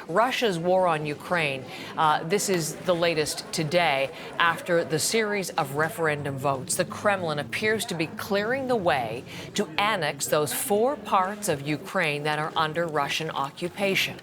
Russia's war on Ukraine. This is the latest today after the series of referendum votes. The Kremlin appears to be clearing the way to annex those 4 parts of Ukraine that are under Russian occupation.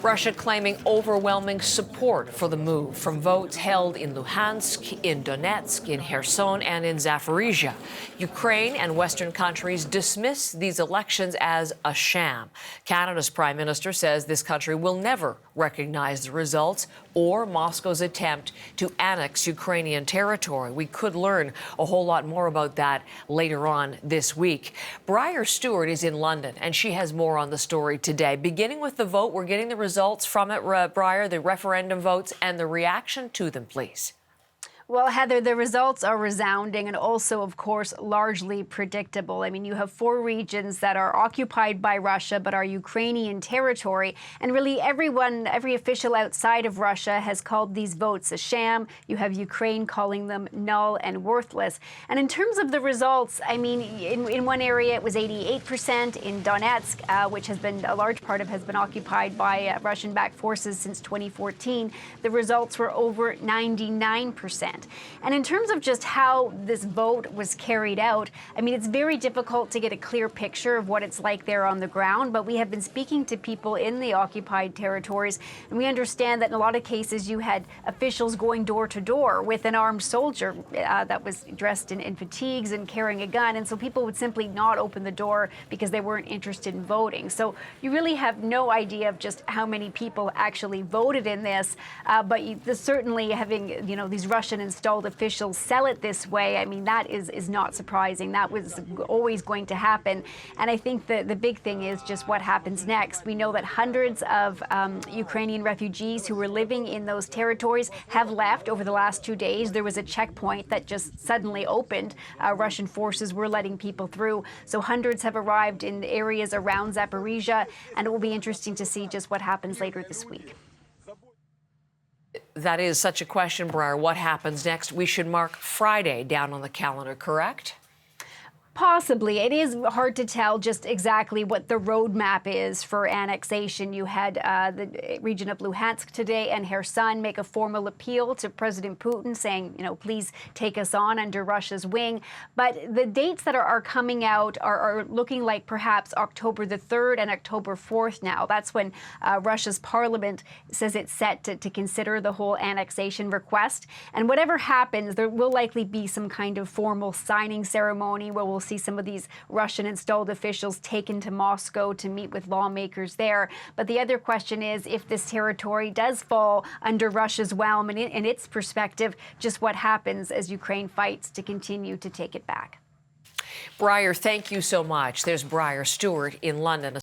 Russia claiming overwhelming support for the move from votes held in Luhansk, in Donetsk, in Kherson, and in Zaporizhia. Ukraine and Western countries dismiss these elections as a sham. Canada's Prime Minister says this country will never recognize the results or Moscow's attempt to annex Ukrainian territory. We could learn a whole lot more about that later on this week. Briar Stewart is in London, and she has more on the story today. Beginning with the vote, we're getting the results from it, Briar, the referendum votes, and the reaction to them, please. Well, Heather, the results are resounding and also, of course, largely predictable. I mean, you have 4 regions that are occupied by Russia but are Ukrainian territory. And really every official outside of Russia has called these votes a sham. You have Ukraine calling them null and worthless. And in terms of the results, I mean, in one area it was 88%. In Donetsk, which has been a large part of has been occupied by Russian-backed forces since 2014, the results were over 99%. And in terms of just how this vote was carried out, I mean, it's very difficult to get a clear picture of what it's like there on the ground, but we have been speaking to people in the occupied territories, and we understand that in a lot of cases you had officials going door to door with an armed soldier that was dressed in fatigues and carrying a gun, and so people would simply not open the door because they weren't interested in voting. So you really have no idea of just how many people actually voted in this, but certainly having, you know, these Russian installed officials sell it this way, I mean, that is not surprising. That was always going to happen. And I think the big thing is just what happens next. We know that hundreds of Ukrainian refugees who were living in those territories have left over the last 2 days. There was a checkpoint that just suddenly opened. Russian forces were letting people through. So hundreds have arrived in areas around Zaporizhia, and it will be interesting to see just what happens later this week. That is such a question, Briar. What happens next? We should mark Friday down on the calendar, correct? Possibly. It is hard to tell just exactly what the roadmap is for annexation. You had the region of Luhansk today and Kherson make a formal appeal to President Putin saying, you know, please take us on under Russia's wing. But the dates that are coming out are looking like perhaps October the 3rd and October 4th now. That's when Russia's parliament says it's set to consider the whole annexation request. And whatever happens, there will likely be some kind of formal signing ceremony where we'll see some of these Russian-installed officials taken to Moscow to meet with lawmakers there. But the other question is, if this territory does fall under Russia's realm and in its perspective, just what happens as Ukraine fights to continue to take it back. Briar, thank you so much. There's Briar Stewart in London.